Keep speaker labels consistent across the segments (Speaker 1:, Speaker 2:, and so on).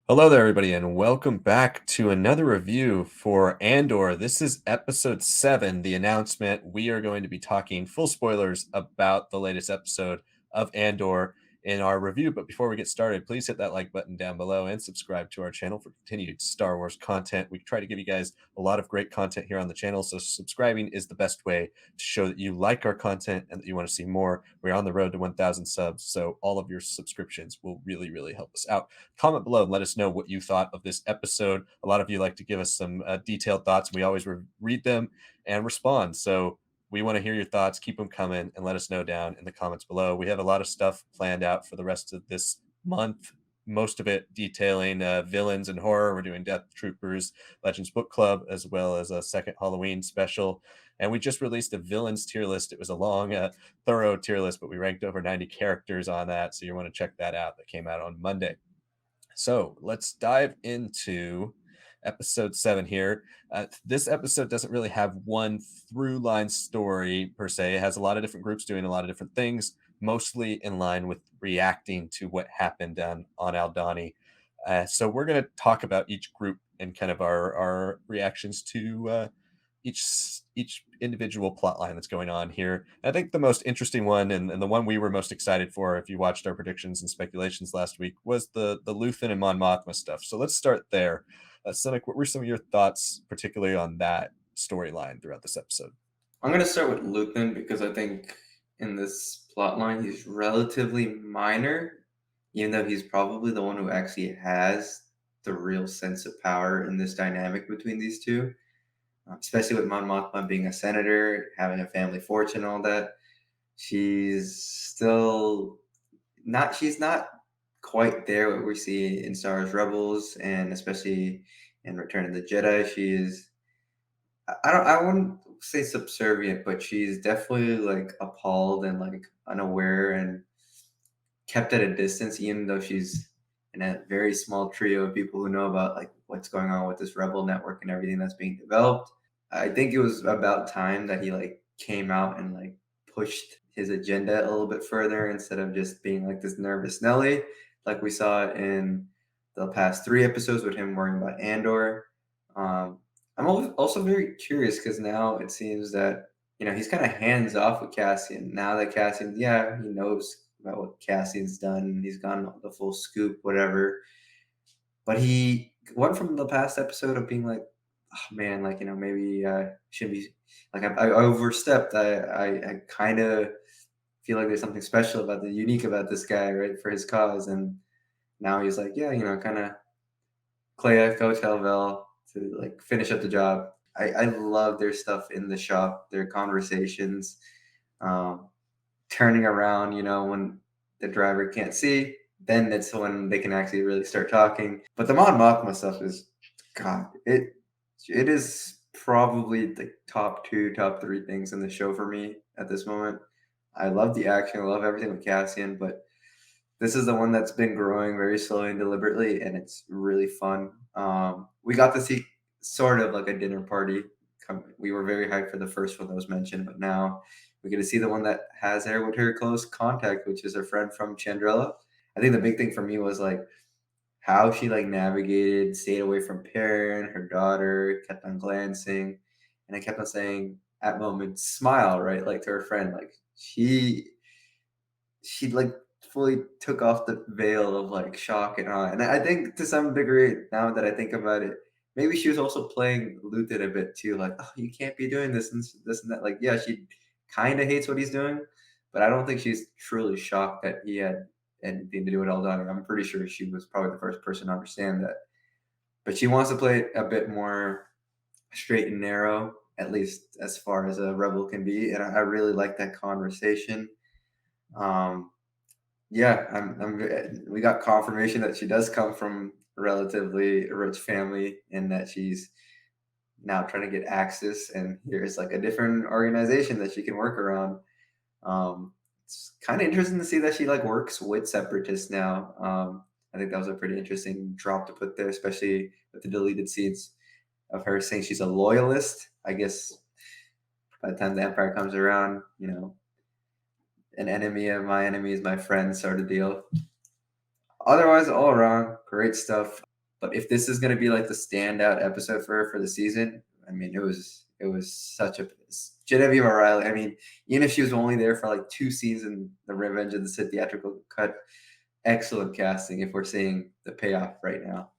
Speaker 1: Hello there, everybody, and welcome back to another review for Andor. This is episode 7, the announcement. We are going to be talking full spoilers about the latest episode of Andor in our review. But before we get started, please hit that like button down below and subscribe to our channel for continued Star Wars content. We try to give you guys a lot of great content here on the channel, so subscribing is the best way to show that you like our content and that you want to see more. We're on the road to 1,000 subs, so all of your subscriptions will really, really help us out. Comment below and let us know what you thought of this episode. A lot of you like to give us some detailed thoughts. We always read them and respond. So we want to hear your thoughts. Keep them coming and let us know down in the comments below. We have a lot of stuff planned out for the rest of this month. Most of it detailing villains and horror. We're doing Death Troopers Legends Book Club, as well as a second Halloween special. And we just released a villains tier list. It was a long, thorough tier list, but we ranked over 90 characters on that. So you want to check that out. That came out on Monday. So let's dive into episode 7 here. This episode doesn't really have one through line story per se. It has a lot of different groups doing a lot of different things, mostly in line with reacting to what happened on Aldani. So we're going to talk about each group and kind of our reactions to each individual plot line that's going on here. I think the most interesting one and the one we were most excited for, if you watched our predictions and speculations last week, was the Luthen and Mon Mothma stuff. So let's start there. Sanak, what were some of your thoughts, particularly on that storyline throughout this episode?
Speaker 2: I'm going to start with Luthen because I think in this plotline he's relatively minor, even though he's probably the one who actually has the real sense of power in this dynamic between these two, especially with Mon Mothma being a senator, having a family fortune, all that. She's not quite there what we see in Star Wars Rebels and especially in Return of the Jedi. I wouldn't say subservient, but she's definitely like appalled and like unaware and kept at a distance, even though she's in a very small trio of people who know about like what's going on with this rebel network and everything that's being developed. I think it was about time that he like came out and like pushed his agenda a little bit further instead of just being like this nervous Nelly, like we saw in the past 3 episodes with him worrying about Andor. Um, I'm also very curious because now it seems that he's kind of hands off with Cassian. Now that Cassian, yeah, he knows about what Cassian's done. He's gotten the full scoop, whatever. But he went from the past episode of being like, oh man, like maybe should be like I overstepped. I kind of feel like there's something special about the unique about this guy, right, for his cause. And now he's like, yeah, kind of Clea, Coach Helvel to like finish up the job. I love their stuff in the shop, their conversations, um, turning around, when the driver can't see, then that's when they can actually really start talking. But the Mon Mothma stuff is, God, it is probably the top 2, top 3 things in the show for me at this moment. I love the action, I love everything with Cassian, but this is the one that's been growing very slowly and deliberately, and it's really fun. We got to see sort of like a dinner party. We were very hyped for the first one that was mentioned, but now we get to see the one that has her with her close contact, which is her friend from Chandrilla. I think the big thing for me was like how she like navigated, stayed away from Perrin, her daughter, kept on glancing, and I kept on saying at moments, smile, right? Like to her friend, like she like fully took off the veil of like shock and awe. And I think to some degree, now that I think about it, maybe she was also playing Luthen a bit too. Like, oh, you can't be doing this and this and that. Like, yeah, she kind of hates what he's doing, but I don't think she's truly shocked that he had anything to do with Aldani. I'm pretty sure she was probably the first person to understand that. But she wants to play it a bit more straight and narrow, at least as far as a rebel can be. And I really like that conversation. Um, yeah, we got confirmation that she does come from a relatively rich family and that she's now trying to get access. And here's like a different organization that she can work around. It's kind of interesting to see that she like works with separatists now. I think that was a pretty interesting drop to put there, especially with the deleted scenes of her saying she's a loyalist. I guess by the time the Empire comes around, an enemy of my enemy is my friend sort of deal. Otherwise, all around, great stuff. But if this is going to be like the standout episode for her for the season, I mean, it was such a Genevieve O'Reilly. I mean, even if she was only there for like 2 scenes in the Revenge of the Sith theatrical cut, excellent casting. If we're seeing the payoff right now.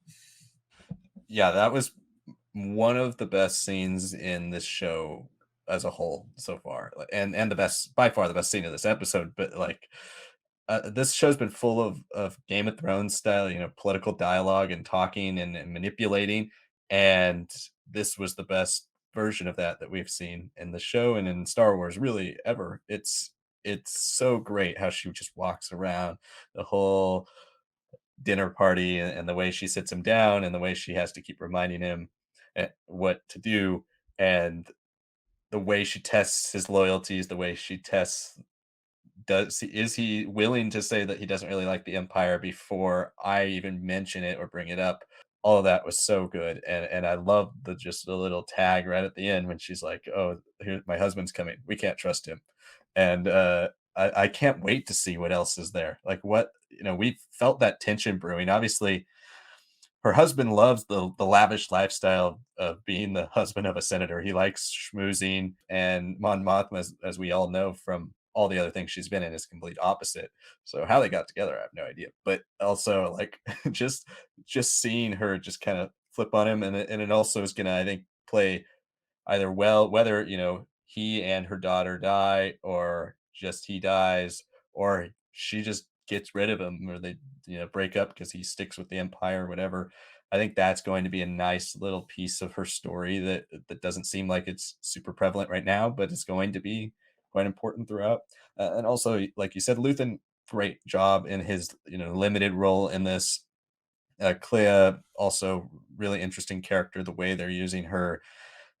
Speaker 1: Yeah, that was one of the best scenes in this show as a whole so far, and the best, by far the best scene of this episode. But like, this show's been full of Game of Thrones style, political dialogue and talking and manipulating, and this was the best version of that we've seen in the show and in Star Wars really ever. It's so great how she just walks around the whole dinner party, and the way she sits him down and the way she has to keep reminding him what to do, and the way she tests his loyalties, the way she tests, is he willing to say that he doesn't really like the empire before I even mention it or bring it up. All of that was so good, and I love the just the little tag right at the end when she's like, oh, here, my husband's coming, we can't trust him. And I can't wait to see what else is there, like what, we felt that tension brewing. Obviously her husband loves the lavish lifestyle of being the husband of a senator. He likes schmoozing, and Mon Mothma, as we all know from all the other things she's been in, is complete opposite. So how they got together, I have no idea. But also, like, just seeing her just kind of flip on him, and it also is gonna, I think, play either well, whether he and her daughter die, or just he dies, or she just gets rid of him, or they break up because he sticks with the empire or whatever. I think that's going to be a nice little piece of her story that doesn't seem like it's super prevalent right now, but it's going to be quite important throughout. And also, like you said, Luthen, great job in his limited role in this. Clea, also really interesting character, the way they're using her,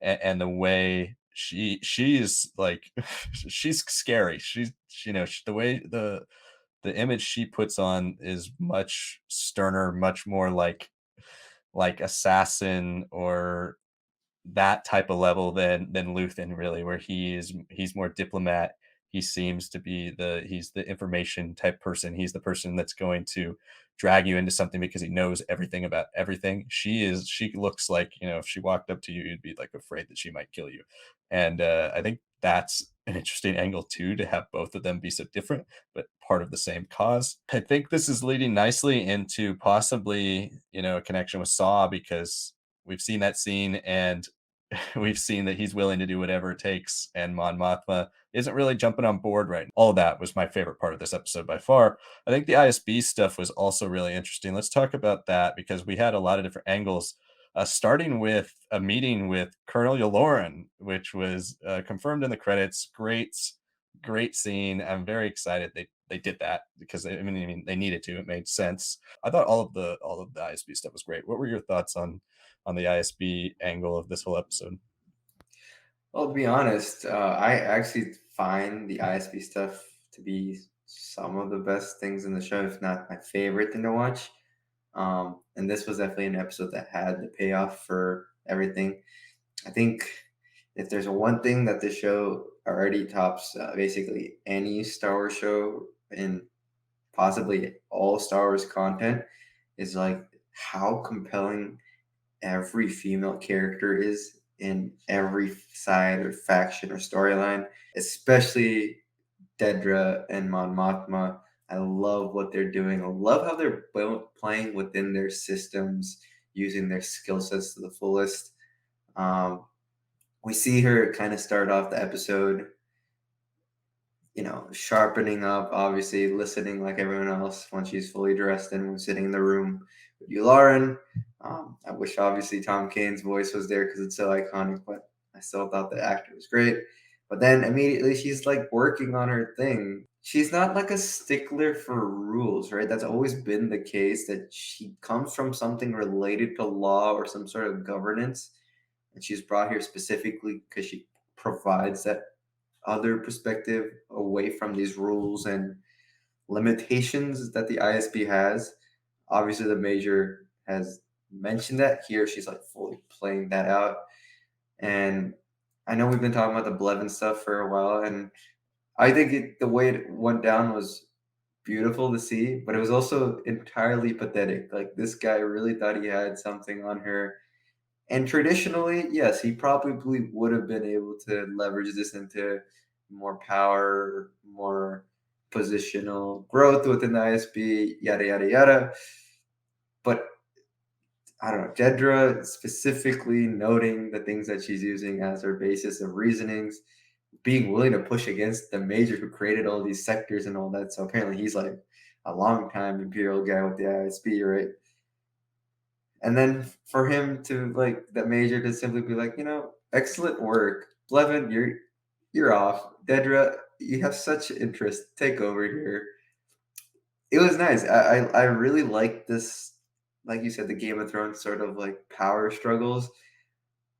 Speaker 1: and the way she is like she's scary. The way the image she puts on is much sterner, much more like assassin, or that type of level than Luthen, really, where he's more diplomat. He seems to be he's the information type person. He's the person that's going to drag you into something because he knows everything about everything. She looks like, if she walked up to you, you'd be like afraid that she might kill you. And I think that's an interesting angle too, to have both of them be so different, but part of the same cause. I think this is leading nicely into possibly, a connection with Saw, because we've seen that scene, and we've seen that he's willing to do whatever it takes, and Mon Mothma isn't really jumping on board right now. All of that was my favorite part of this episode by far. I think the ISB stuff was also really interesting. Let's talk about that, because we had a lot of different angles, starting with a meeting with Colonel Yaloran, which was confirmed in the credits. Great scene. I'm very excited they did that, because I mean they needed to. It made sense. I thought all of the ISB stuff was great. What were your thoughts on the ISB angle of this whole episode?
Speaker 2: Well, to be honest, I actually find the ISB stuff to be some of the best things in the show, if not my favorite thing to watch. And this was definitely an episode that had the payoff for everything. I think if there's one thing that this show already tops basically any Star Wars show in possibly all Star Wars content, is like how compelling every female character is in every side or faction or storyline, especially Dedra and Mon Mothma. I love what they're doing. I love how they're playing within their systems, using their skill sets to the fullest. Um, we see her kind of start off the episode, sharpening up, obviously listening like everyone else when she's fully dressed and sitting in the room with you, Lauren. I wish obviously Tom Kane's voice was there because it's so iconic, but I still thought the actor was great. But then immediately she's like working on her thing. She's not like a stickler for rules, right? That's always been the case, that she comes from something related to law or some sort of governance. And she's brought here specifically because she provides that other perspective away from these rules and limitations that the ISB has. Obviously, the major has mentioned that here. She's like fully playing that out. And I know we've been talking about the Blevin stuff for a while, and I think the way it went down was beautiful to see, but it was also entirely pathetic. Like this guy really thought he had something on her. And traditionally, yes, he probably would have been able to leverage this into more power, more positional growth within the ISB, yada yada yada. But I don't know, Dedra specifically noting the things that she's using as her basis of reasonings, being willing to push against the major who created all these sectors and all that. So apparently he's like a long time Imperial guy with the ISB, right? And then for him to like the major to simply be like, excellent work. Blevin, you're off. Dedra, you have such interest. Take over here. It was nice. I really like this, like you said, the Game of Thrones sort of like power struggles.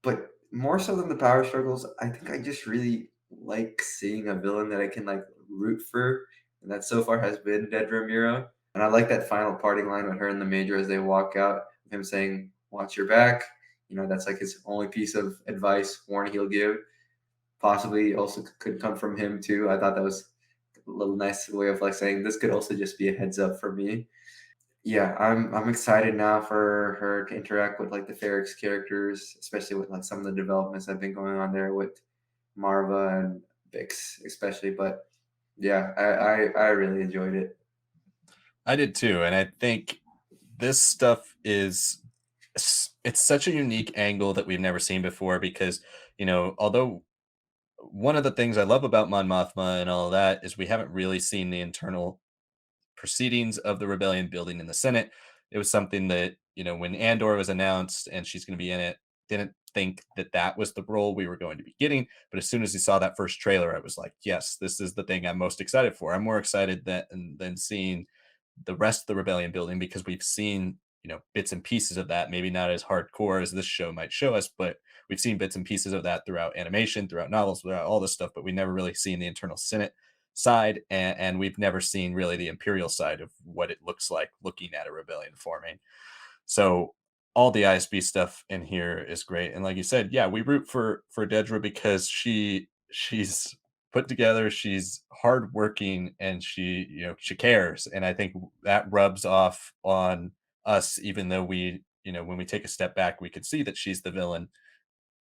Speaker 2: But more so than the power struggles, I think I just really like seeing a villain that I can like root for, and that so far has been Dedra Mira. And I like that final parting line with her and the Major as they walk out, him saying, "Watch your back." That's like his only piece of advice, warning he'll give. Possibly also could come from him too. I thought that was a little nice way of like saying this could also just be a heads up for me. Yeah, I'm excited now for her to interact with like the Ferrex characters, especially with like some of the developments that have been going on there with Marva and Bix, especially. But yeah, I really enjoyed it.
Speaker 1: I did too, and I think this stuff is it's such a unique angle that we've never seen before because, although one of the things I love about Mon Mothma and all of that is we haven't really seen the internal proceedings of the rebellion building in the Senate. It was something that, when Andor was announced and she's going to be in it, didn't think that that was the role we were going to be getting. But as soon as he saw that first trailer, I was like, yes, this is the thing I'm most excited for. I'm more excited than seeing the rest of the rebellion building because we've seen, bits and pieces of that, maybe not as hardcore as this show might show us, but we've seen bits and pieces of that throughout animation, throughout novels, throughout all this stuff, but we never really seen the internal Senate side, and we've never seen really the imperial side of what it looks like looking at a rebellion forming. So all the ISB stuff in here is great, and like you said, yeah, we root for Dedra because she's put together, she's hardworking, and she cares, and I think that rubs off on us, even though when we take a step back, we could see that she's the villain,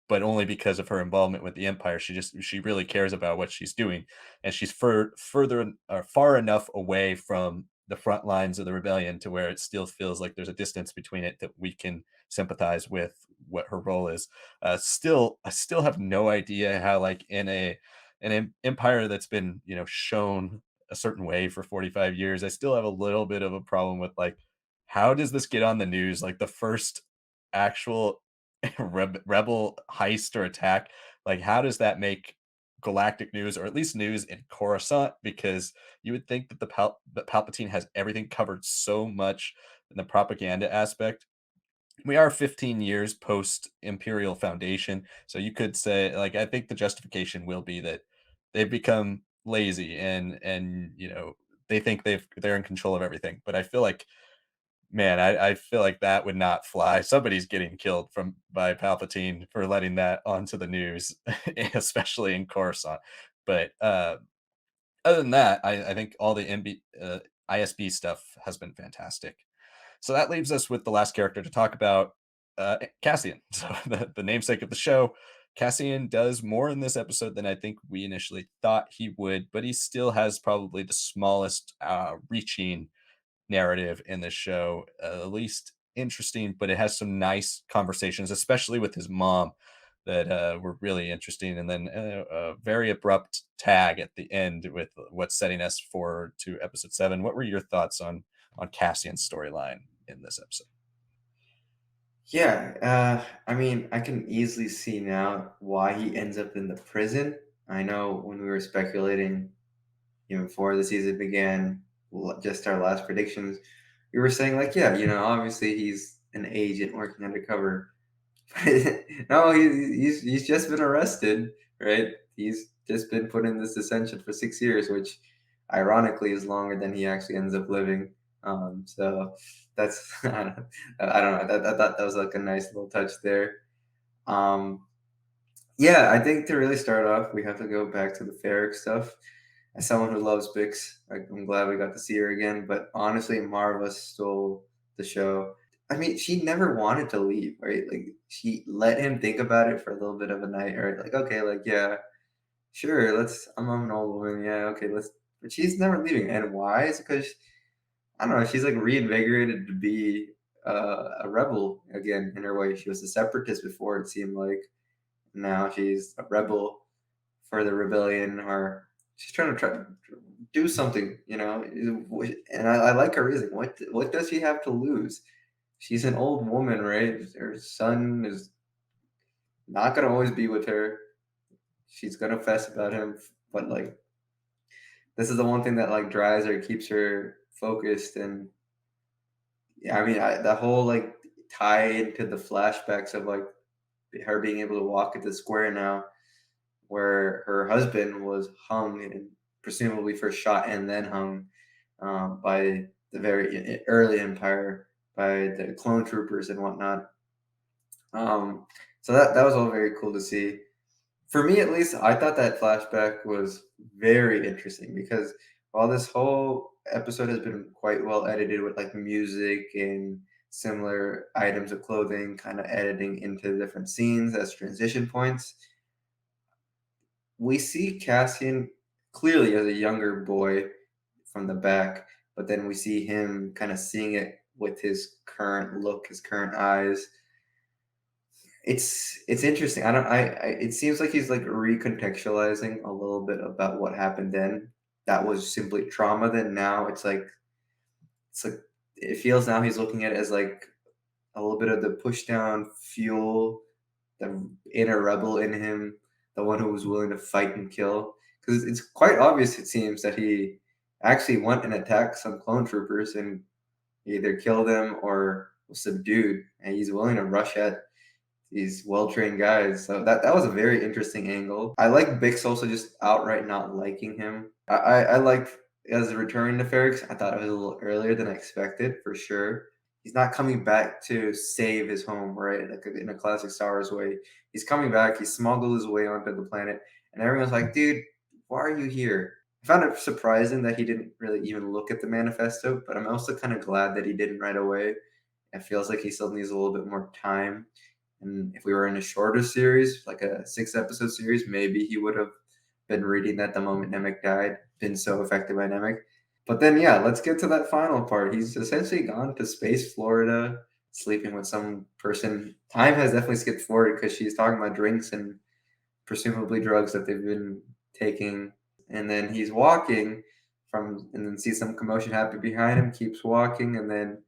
Speaker 1: but only because of her involvement with the empire. She really cares about what she's doing, and she's further or far enough away from the front lines of the rebellion to where it still feels like there's a distance between it that we can sympathize with what her role is. I still have no idea how, like in an empire that's been shown a certain way for 45 years, I still have a little bit of a problem with like how does this get on the news? Like the first actual rebel heist or attack, like how does that make galactic news or at least news in Coruscant? Because you would think that that Palpatine has everything covered so much in the propaganda aspect. We are 15 years post Imperial Foundation, so you could say, like, I think the justification will be that they've become lazy and they think they're in control of everything. But I feel like, man, I feel like that would not fly. Somebody's getting killed by Palpatine for letting that onto the news, especially in Coruscant. But other than that, I think all the ISB stuff has been fantastic. So that leaves us with the last character to talk about, Cassian. So the namesake of the show. Cassian does more in this episode than I think we initially thought he would, but he still has probably the smallest reaching narrative in this show, at least interesting, but it has some nice conversations, especially with his mom, that were really interesting. And then a very abrupt tag at the end with what's setting us forward to episode 7. What were your thoughts on Cassian's storyline in this episode?
Speaker 2: Yeah, I mean, I can easily see now why he ends up in the prison. I know when we were speculating, before the season began, just our last predictions, we were saying like, yeah, obviously he's an agent working undercover. No, he's just been arrested, right? He's just been put in this detention for 6 years, which ironically is longer than he actually ends up living. So that's I don't know. I thought that was like a nice little touch there. Um, yeah, I think to really start off, we have to go back to the Ferric stuff. as someone who loves Bix, like, I'm glad we got to see her again. But honestly, Marva stole the show. I mean, she never wanted to leave, right? Like, she let him think about it for a little bit of a night, right? Like, okay, like, yeah, sure, let's. I'm an old woman, yeah, okay, let's. But she's never leaving, and why? Is because I don't know. She's like reinvigorated to be a rebel again in her way. She was a separatist before. It seemed like now she's a rebel for the rebellion, or she's trying to do something, you know. And I like her reason. What does she have to lose? She's an old woman, right? Her son is not gonna always be with her. She's gonna fess about him, but like this is the one thing that like drives her, keeps her focused, and yeah, I mean, the whole like tie into the flashbacks of like her being able to walk at the square now, where her husband was hung and presumably first shot and then hung by the very early Empire by the clone troopers and whatnot. Um, so that was all very cool to see. For me, at least, I thought that flashback was very interesting because while this whole episode has been quite well edited with like music and similar items of clothing, kind of editing into different scenes as transition points, we see Cassian clearly as a younger boy from the back, but then we see him kind of seeing it with his current look, his current eyes. It's interesting. It seems like he's like recontextualizing a little bit about what happened then. That was simply trauma. Then now it's like it feels now he's looking at it as like a little bit of the push down fuel, the inner rebel in him, the one who was willing to fight and kill. Because it's quite obvious, it seems, that he actually went and attacked some clone troopers and either killed them or was subdued. And he's willing to rush at these well-trained guys. So that was a very interesting angle. I like Bix also just outright not liking him. I liked as returning to Ferrix. I thought it was a little earlier than I expected for sure. He's not coming back to save his home, right? Like in a classic Star Wars way. He's coming back. He smuggled his way onto the planet, and everyone's like, "Dude, why are you here?" I found it surprising that he didn't really even look at the manifesto, but I'm also kind of glad that he didn't right away. It feels like he still needs a little bit more time, and if we were in a shorter series, like a 6 episode series, maybe he would have been reading that the moment Nemec died, been so affected by Nemec. But then, yeah, let's get to that final part. He's essentially gone to space Florida, sleeping with some person. Time has definitely skipped forward because she's talking about drinks and presumably drugs that they've been taking. And then he's walking and then sees some commotion happen behind him, keeps walking, and then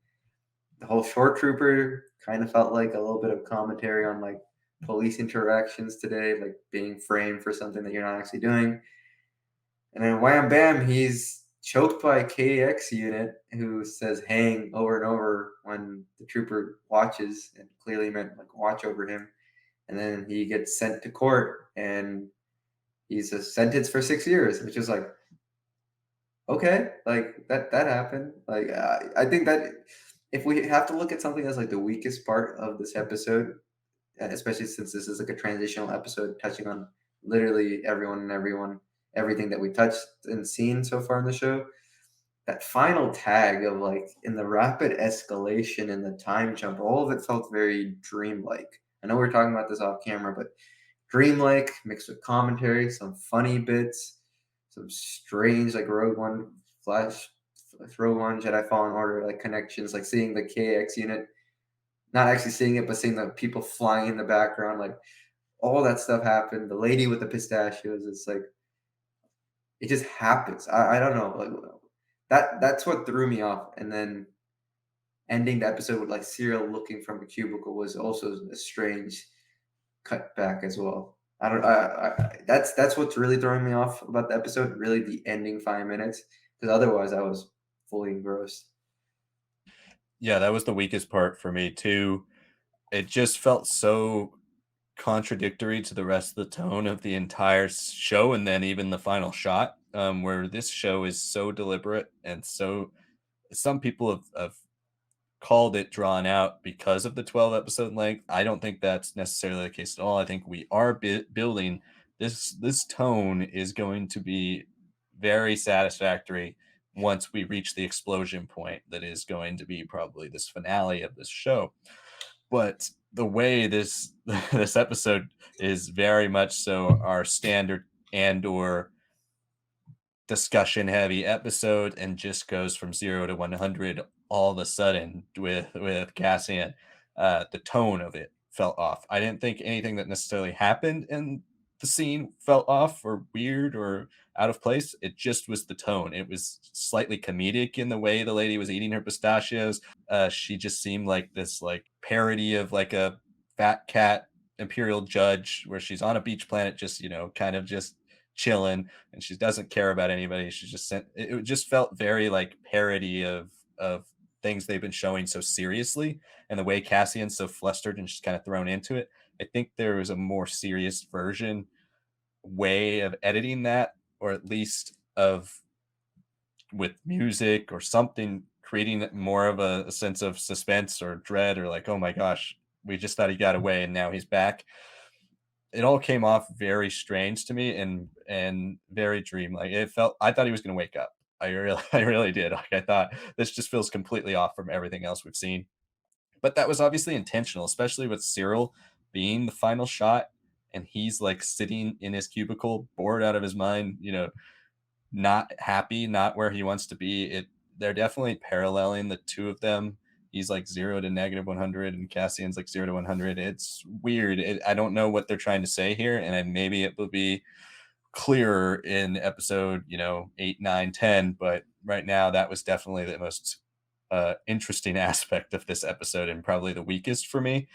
Speaker 2: the whole short trooper kind of felt like a little bit of commentary on like police interactions today, like being framed for something that you're not actually doing. And then wham bam, he's choked by a KX unit who says hang over and over when the trooper watches and clearly meant like watch over him. And then he gets sent to court and he's a sentenced for 6 years, which is like, okay, like that happened. Like I think that if we have to look at something as like the weakest part of this episode, especially since this is like a transitional episode touching on literally everyone and everything that we touched and seen so far in the show, that final tag of like in the rapid escalation and the time jump, all of it felt very dreamlike. I know we're talking about this off camera, but dreamlike mixed with commentary, some funny bits, some strange like Rogue One Flash, Rogue One Jedi Fallen Order like connections, like seeing the KX unit, not actually seeing it, but seeing the people flying in the background, like all that stuff happened. The lady with the pistachios, it's like it just happens. I don't know, like that's what threw me off. And then ending the episode with like Cyril looking from a cubicle was also a strange cut back as well. I don't. That's what's really throwing me off about the episode. Really, the ending 5 minutes, because otherwise, I was fully engrossed.
Speaker 1: Yeah, that was the weakest part for me too. It just felt so contradictory to the rest of the tone of the entire show, and then even the final shot, where this show is so deliberate and so some people have called it drawn out because of the 12 episode length. I don't think that's necessarily the case at all. I think we are building this tone is going to be very satisfactory once we reach the explosion point that is going to be probably this finale of this show. But the way this this episode is very much so our standard Andor discussion heavy episode and just goes from 0 to 100 all of a sudden with Cassian. The tone of it felt off. I didn't think anything that necessarily happened in the scene felt off or weird or out of place. It just was the tone. It was slightly comedic in the way the lady was eating her pistachios. She just seemed like this like parody of like a fat cat imperial judge where she's on a beach planet just kind of just chilling and she doesn't care about anybody. She's just sent it just felt very like parody of things they've been showing so seriously, and the way Cassian's so flustered and just kind of thrown into it. I think there was a more serious version way of editing that, or at least of with music or something creating more of a sense of suspense or dread or like, oh my gosh, we just thought he got away and now he's back. It all came off very strange to me and very dreamlike. It felt I thought he was gonna wake up. I really I really did. Like, I thought this just feels completely off from everything else we've seen. But that was obviously intentional, especially with Cyril being the final shot, and he's, like, sitting in his cubicle, bored out of his mind, not happy, not where he wants to be. They're definitely paralleling the two of them. He's like 0 to negative 100 and Cassian's like 0 to 100. It's weird. I don't know what they're trying to say here, and maybe it will be clearer in episode, 8, 9, 10. But right now that was definitely the most interesting aspect of this episode and probably the weakest for me.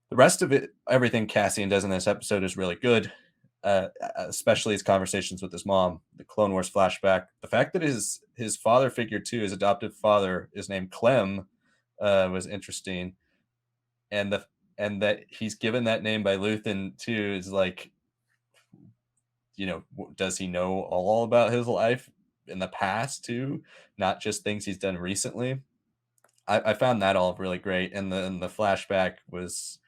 Speaker 1: The rest of it, everything Cassian does in this episode is really good, especially his conversations with his mom, the Clone Wars flashback. The fact that his father figure too, his adoptive father, is named Clem, was interesting, and the and that he's given that name by Luthen too is like, does he know all about his life in the past too, not just things he's done recently? I found that all really great, and the flashback was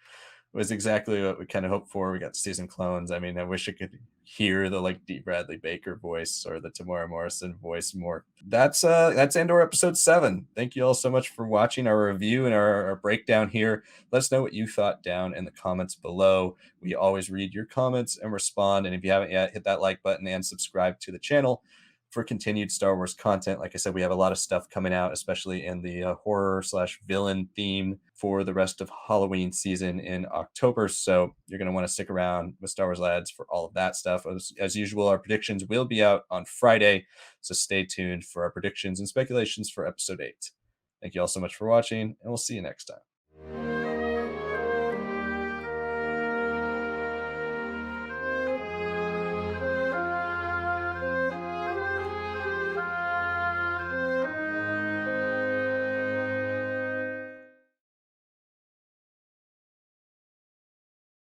Speaker 1: exactly what we kind of hoped for. We got to see some clones. I mean, I wish I could hear the like D. Bradley Baker voice or the Tamora Morrison voice more. That's Andor episode 7. Thank you all so much for watching our review and our breakdown here. Let us know what you thought down in the comments below. We always read your comments and respond. And if you haven't yet, hit that like button and subscribe to the channel for continued Star Wars content. Like I said, we have a lot of stuff coming out, especially in the horror slash villain theme for the rest of Halloween season in October. So you're going to want to stick around with Star Wars Lads for all of that stuff. As usual, our predictions will be out on Friday. So stay tuned for our predictions and speculations for episode 8. Thank you all so much for watching, and we'll see you next time.